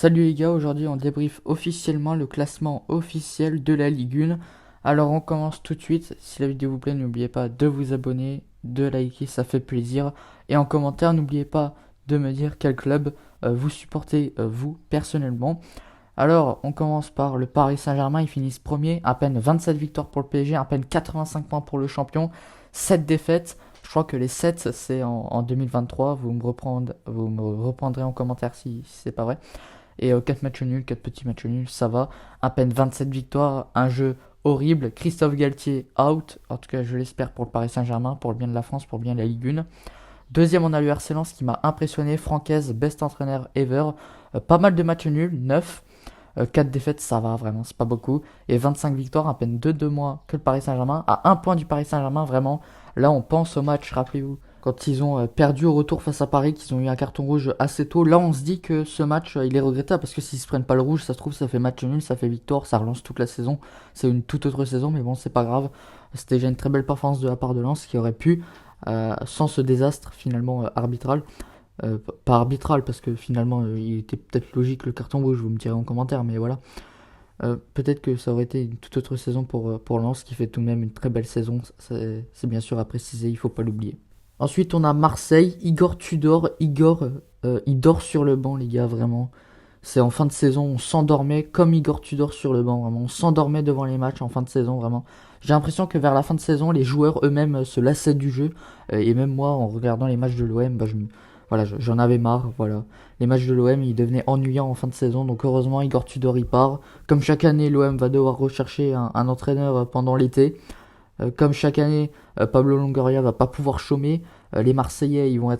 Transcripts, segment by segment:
Salut les gars, aujourd'hui on débriefe officiellement le classement officiel de la Ligue 1. Alors on commence tout de suite, si la vidéo vous plaît n'oubliez pas de vous abonner, de liker, ça fait plaisir. Et en commentaire n'oubliez pas de me dire quel club vous supportez vous personnellement. Alors on commence par le Paris Saint-Germain, ils finissent premier, à peine 27 victoires pour le PSG, à peine 85 points pour le champion, 7 défaites. Je crois que les 7 c'est en 2023, vous me reprendrez en commentaire si c'est pas vrai. Et 4 matchs nuls, 4 petits matchs nuls, ça va. À peine 27 victoires, un jeu horrible. Christophe Galtier out, en tout cas je l'espère pour le Paris Saint-Germain, pour le bien de la France, pour le bien de la Ligue 1. Deuxième, on a le RC Lens qui m'a impressionné. Francaise, best entraîneur ever. Pas mal de matchs nuls, 9. 4 défaites, ça va vraiment, c'est pas beaucoup. Et 25 victoires, à peine 2 moins que le Paris Saint-Germain. À un point du Paris Saint-Germain, vraiment. Là, on pense au match, rappelez-vous, quand ils ont perdu au retour face à Paris, qu'ils ont eu un carton rouge assez tôt. Là, on se dit que ce match, il est regrettable parce que s'ils se prennent pas le rouge, ça se trouve, ça fait match nul, ça fait victoire, ça relance toute la saison. C'est une toute autre saison, mais bon, c'est pas grave. C'était déjà une très belle performance de la part de Lens qui aurait pu, sans ce désastre finalement arbitral, pas arbitral parce que finalement il était peut-être logique le carton rouge, vous me direz en commentaire, mais voilà. Peut-être que ça aurait été une toute autre saison pour Lens qui fait tout de même une très belle saison, c'est bien sûr à préciser, il faut pas l'oublier. Ensuite, on a Marseille, Igor Tudor. Igor, il dort sur le banc, les gars, vraiment. C'est en fin de saison, on s'endormait comme Igor Tudor sur le banc, vraiment. On s'endormait devant les matchs en fin de saison, vraiment. J'ai l'impression que vers la fin de saison, les joueurs eux-mêmes se lassaient du jeu. Et même moi, en regardant les matchs de l'OM, voilà, j'en avais marre, voilà. Les matchs de l'OM, ils devenaient ennuyants en fin de saison, donc heureusement, Igor Tudor, il part. Comme chaque année, l'OM va devoir rechercher un entraîneur pendant l'été. Comme chaque année, Pablo Longoria va pas pouvoir chômer. Les Marseillais, ils vont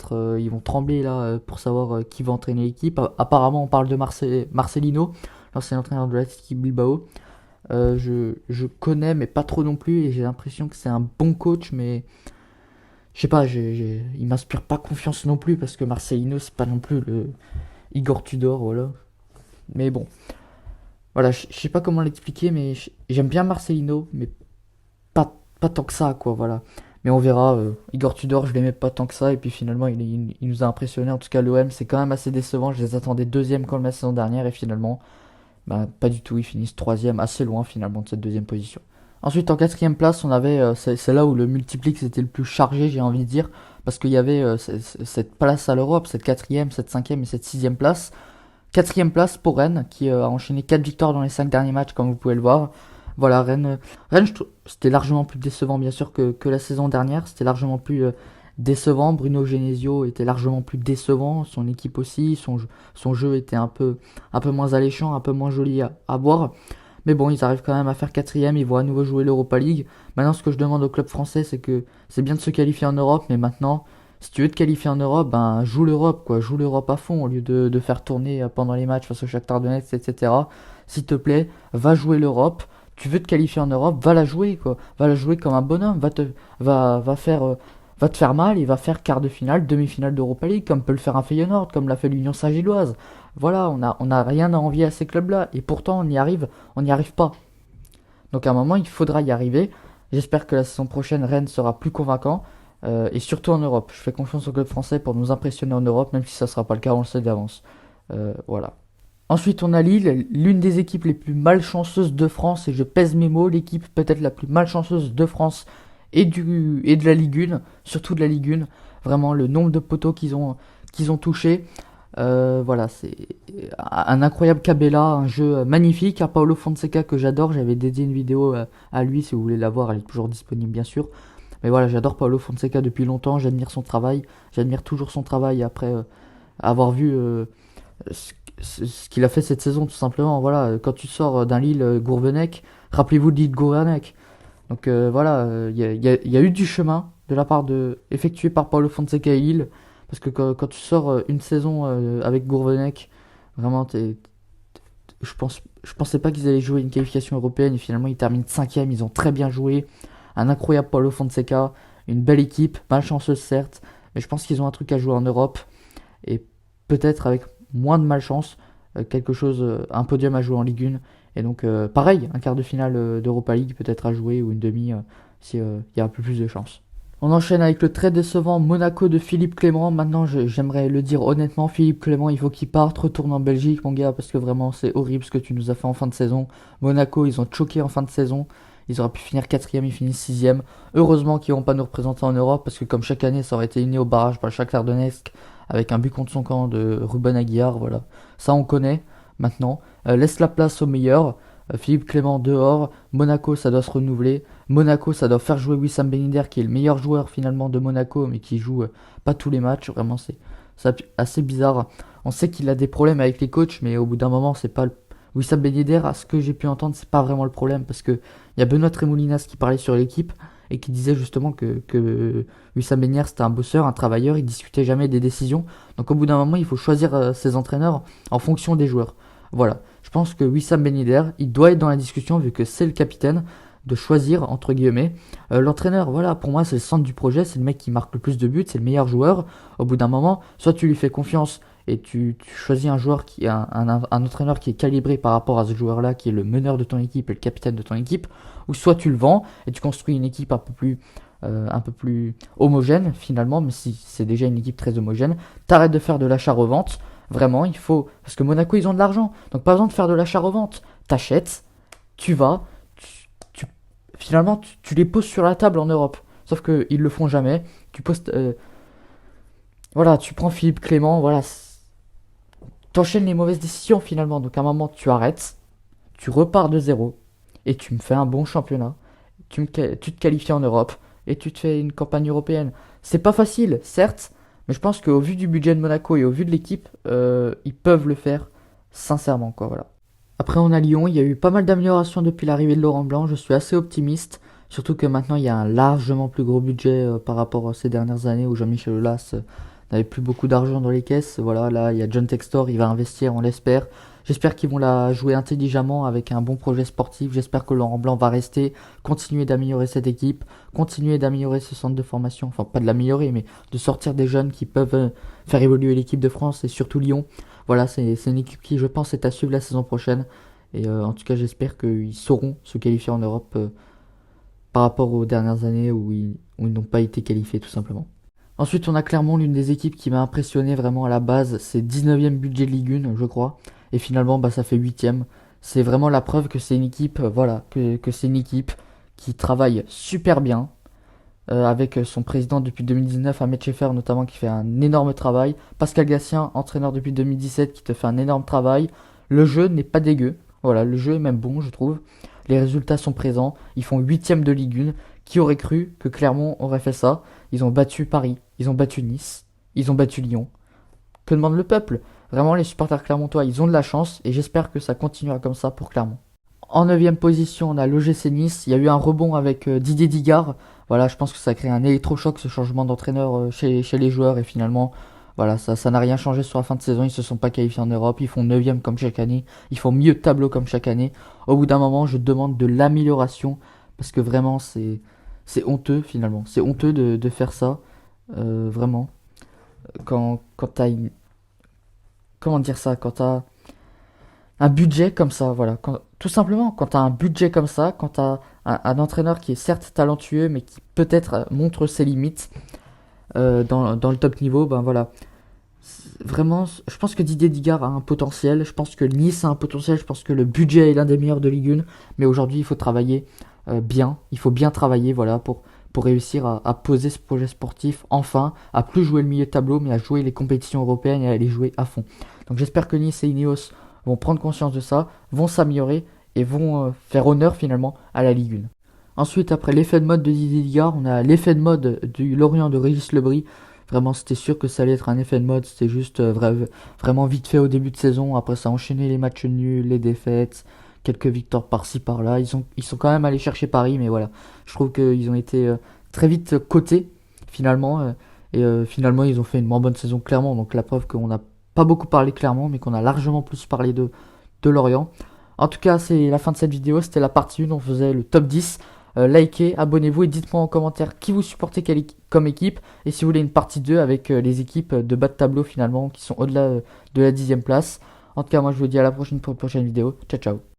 trembler là pour savoir qui va entraîner l'équipe. Apparemment, on parle de Marcelino, l'ancien entraîneur de l'Athletic Bilbao. Je connais, mais pas trop non plus, et j'ai l'impression que c'est un bon coach, mais je sais pas, il m'inspire pas confiance non plus parce que Marcelino, c'est pas non plus le Igor Tudor, voilà. Mais bon, voilà, je sais pas comment l'expliquer, mais j'aime bien Marcelino, mais pas tant que ça, quoi, voilà. Mais on verra. Igor Tudor, je l'aimais pas tant que ça, et puis finalement, il nous a impressionné. En tout cas, l'OM, c'est quand même assez décevant. Je les attendais deuxième comme la saison dernière, et finalement, bah, pas du tout. Ils finissent troisième, assez loin finalement de cette deuxième position. Ensuite, en quatrième place, on avait, c'est là où le multiplix était le plus chargé, j'ai envie de dire, parce qu'il y avait cette place à l'Europe, cette quatrième, cette cinquième et cette sixième place. Quatrième place pour Rennes, qui a enchaîné 4 victoires dans les 5 derniers matchs, comme vous pouvez le voir. Voilà, Rennes c'était largement plus décevant, bien sûr, que la saison dernière. C'était largement plus décevant. Bruno Genesio était largement plus décevant. Son équipe aussi. Son jeu était un peu moins alléchant, un peu moins joli à voir. Mais bon, ils arrivent quand même à faire quatrième. Ils vont à nouveau jouer l'Europa League. Maintenant, ce que je demande au club français, c'est que c'est bien de se qualifier en Europe, mais maintenant, si tu veux te qualifier en Europe, ben joue l'Europe, quoi. Joue l'Europe à fond au lieu de faire tourner pendant les matchs face au Shakhtar Donetsk, etc. S'il te plaît, va jouer l'Europe. Tu veux te qualifier en Europe, va la jouer, quoi. Va la jouer comme un bonhomme. Va te faire mal et va faire quart de finale, demi-finale d'Europa League, comme peut le faire un Feyenoord, comme l'a fait l'Union Saint-Gilloise. Voilà, on a rien à envier à ces clubs-là. Et pourtant, on n'y arrive pas. Donc à un moment, il faudra y arriver. J'espère que la saison prochaine, Rennes sera plus convaincant. Et surtout en Europe. Je fais confiance au club français pour nous impressionner en Europe, même si ça ne sera pas le cas, on le sait d'avance. Voilà. Ensuite, on a Lille, l'une des équipes les plus malchanceuses de France, et je pèse mes mots, l'équipe peut-être la plus malchanceuse de France et de la Ligue 1, surtout de la Ligue 1. Vraiment, le nombre de poteaux qu'ils ont touché. Voilà, c'est un incroyable Cabella, un jeu magnifique. À Paulo Fonseca que j'adore, j'avais dédié une vidéo à lui, si vous voulez la voir, elle est toujours disponible bien sûr. Mais voilà, j'adore Paulo Fonseca depuis longtemps, j'admire son travail, j'admire toujours son travail après avoir vu ce, ce qu'il a fait cette saison tout simplement. Voilà, quand tu sors d'un Lille Gourvenec, rappelez-vous de Lille Gourvenec. Donc voilà, il y a eu du chemin de la part effectué par Paulo Fonseca et Lille, parce que quand tu sors une saison avec Gourvenec, vraiment, je pensais pas qu'ils allaient jouer une qualification européenne, et finalement ils terminent cinquième, ils ont très bien joué. Un incroyable Paulo Fonseca, une belle équipe, malchanceuse certes, mais je pense qu'ils ont un truc à jouer en Europe, et peut-être avec moins de malchance, quelque chose, un podium à jouer en Ligue 1. Et donc, pareil, un quart de finale d'Europa League peut-être à jouer, ou une demi, si il y a un peu plus de chance. On enchaîne avec le très décevant Monaco de Philippe Clément. Maintenant, j'aimerais le dire honnêtement, Philippe Clément, il faut qu'il parte, retourne en Belgique, mon gars, parce que vraiment, c'est horrible ce que tu nous as fait en fin de saison. Monaco, ils ont choqué en fin de saison. Ils auraient pu finir quatrième, ils finissent sixième. Heureusement qu'ils vont pas nous représenter en Europe, parce que comme chaque année, ça aurait été éliminé au barrage par le Shakhtar Donetsk, avec un but contre son camp de Ruben Aguiar, voilà. Ça, on connaît maintenant. Laisse la place aux meilleurs. Philippe Clément dehors. Monaco, ça doit se renouveler. Monaco, ça doit faire jouer Wissam Ben Yedder, qui est le meilleur joueur finalement de Monaco, mais qui joue pas tous les matchs. Vraiment, c'est assez bizarre. On sait qu'il a des problèmes avec les coachs, mais au bout d'un moment, c'est pas le... Wissam Ben Yedder, à ce que j'ai pu entendre, c'est pas vraiment le problème, parce que il y a Benoît Tremoulinas qui parlait sur l'équipe et qui disait justement que Wissam Ben Yedder c'était un bosseur, un travailleur, il discutait jamais des décisions. Donc au bout d'un moment, il faut choisir ses entraîneurs en fonction des joueurs. Voilà. Je pense que Wissam Ben Yedder, il doit être dans la discussion vu que c'est le capitaine, de choisir entre guillemets l'entraîneur. Voilà, pour moi c'est le centre du projet, c'est le mec qui marque le plus de buts, c'est le meilleur joueur. Au bout d'un moment, soit tu lui fais confiance et tu choisis un joueur qui a un entraîneur qui est calibré par rapport à ce joueur-là, qui est le meneur de ton équipe et le capitaine de ton équipe, ou soit tu le vends et tu construis une équipe un peu plus homogène finalement, mais si c'est déjà une équipe très homogène, t'arrêtes de faire de l'achat-revente. Vraiment, il faut... Parce que Monaco, ils ont de l'argent. Donc pas besoin de faire de l'achat-revente. T'achètes, tu vas, finalement, tu les poses sur la table en Europe. Sauf qu'ils le font jamais. Tu poses... voilà, tu prends Philippe Clément, voilà. T'enchaînes les mauvaises décisions finalement. Donc à un moment, tu arrêtes, tu repars de zéro, et tu me fais un bon championnat. Tu te qualifies en Europe, et tu te fais une campagne européenne. C'est pas facile, certes, mais je pense qu'au vu du budget de Monaco et au vu de l'équipe, ils peuvent le faire sincèrement, quoi, voilà. Après, on a Lyon, il y a eu pas mal d'améliorations depuis l'arrivée de Laurent Blanc, je suis assez optimiste, surtout que maintenant il y a un largement plus gros budget par rapport à ces dernières années où Jean-Michel Aulas n'avait plus beaucoup d'argent dans les caisses. Voilà, là, il y a John Textor, il va investir, on l'espère. J'espère qu'ils vont la jouer intelligemment avec un bon projet sportif. J'espère que Laurent Blanc va rester, continuer d'améliorer cette équipe, continuer d'améliorer ce centre de formation. Enfin, pas de l'améliorer, mais de sortir des jeunes qui peuvent faire évoluer l'équipe de France et surtout Lyon. Voilà, c'est une équipe qui, je pense, est à suivre la saison prochaine. Et en tout cas, j'espère qu'ils sauront se qualifier en Europe par rapport aux dernières années où ils n'ont pas été qualifiés, tout simplement. Ensuite, on a Clermont, l'une des équipes qui m'a impressionné vraiment à la base. C'est 19e budget de Ligue 1, je crois. Et finalement, bah, ça fait 8e. C'est vraiment la preuve que c'est une équipe, voilà, que c'est une équipe qui travaille super bien. Avec son président depuis 2019, Ahmed Scheffer notamment, qui fait un énorme travail. Pascal Gatien, entraîneur depuis 2017, qui te fait un énorme travail. Le jeu n'est pas dégueu. Voilà, le jeu est même bon, je trouve. Les résultats sont présents. Ils font 8e de Ligue 1. Qui aurait cru que Clermont aurait fait ça? Ils ont battu Paris, ils ont battu Nice, ils ont battu Lyon. Que demande le peuple? Vraiment, les supporters clermontois, ils ont de la chance et j'espère que ça continuera comme ça pour Clermont. En 9e position, on a l'OGC Nice. Il y a eu un rebond avec Didier Digard. Voilà, je pense que ça a créé un électrochoc, ce changement d'entraîneur chez les joueurs. Et finalement, voilà, ça n'a rien changé sur la fin de saison. Ils se sont pas qualifiés en Europe. Ils font 9e comme chaque année. Ils font mieux de tableau comme chaque année. Au bout d'un moment, je demande de l'amélioration. Parce que vraiment, c'est honteux finalement. C'est honteux de faire ça. Vraiment. Quand t'as une... Comment dire ça? Quand t'as un budget comme ça, voilà. Tout simplement, quand tu as un budget comme ça, quand tu as un entraîneur qui est certes talentueux, mais qui peut-être montre ses limites dans le top niveau, ben voilà. Vraiment, je pense que Didier Digard a un potentiel, je pense que Nice a un potentiel, je pense que le budget est l'un des meilleurs de Ligue 1, mais aujourd'hui, il faut travailler bien, il faut bien travailler, voilà, pour réussir à poser ce projet sportif, enfin, à plus jouer le milieu de tableau, mais à jouer les compétitions européennes et à les jouer à fond. Donc j'espère que Nice et Ineos vont prendre conscience de ça, vont s'améliorer et vont faire honneur finalement à la Ligue 1. Ensuite, après l'effet de mode de Didier Digard, on a l'effet de mode du Lorient de Régis Lebris. Vraiment, c'était sûr que ça allait être un effet de mode. C'était juste vraiment vite fait au début de saison. Après, ça a enchaîné les matchs nuls, les défaites, quelques victoires par-ci par-là. Ils sont quand même allés chercher Paris, mais voilà. Je trouve qu'ils ont été très vite cotés finalement. Finalement, ils ont fait une moins bonne saison clairement. Donc la preuve qu'on n'a pas beaucoup parlé clairement, mais qu'on a largement plus parlé de Lorient. En tout cas, c'est la fin de cette vidéo. C'était la partie 1. On faisait le top 10. Likez, abonnez-vous et dites-moi en commentaire qui vous supportez comme équipe. Et si vous voulez une partie 2 avec les équipes de bas de tableau finalement qui sont au-delà de la 10e place. En tout cas, moi je vous dis à la prochaine pour une prochaine vidéo. Ciao ciao.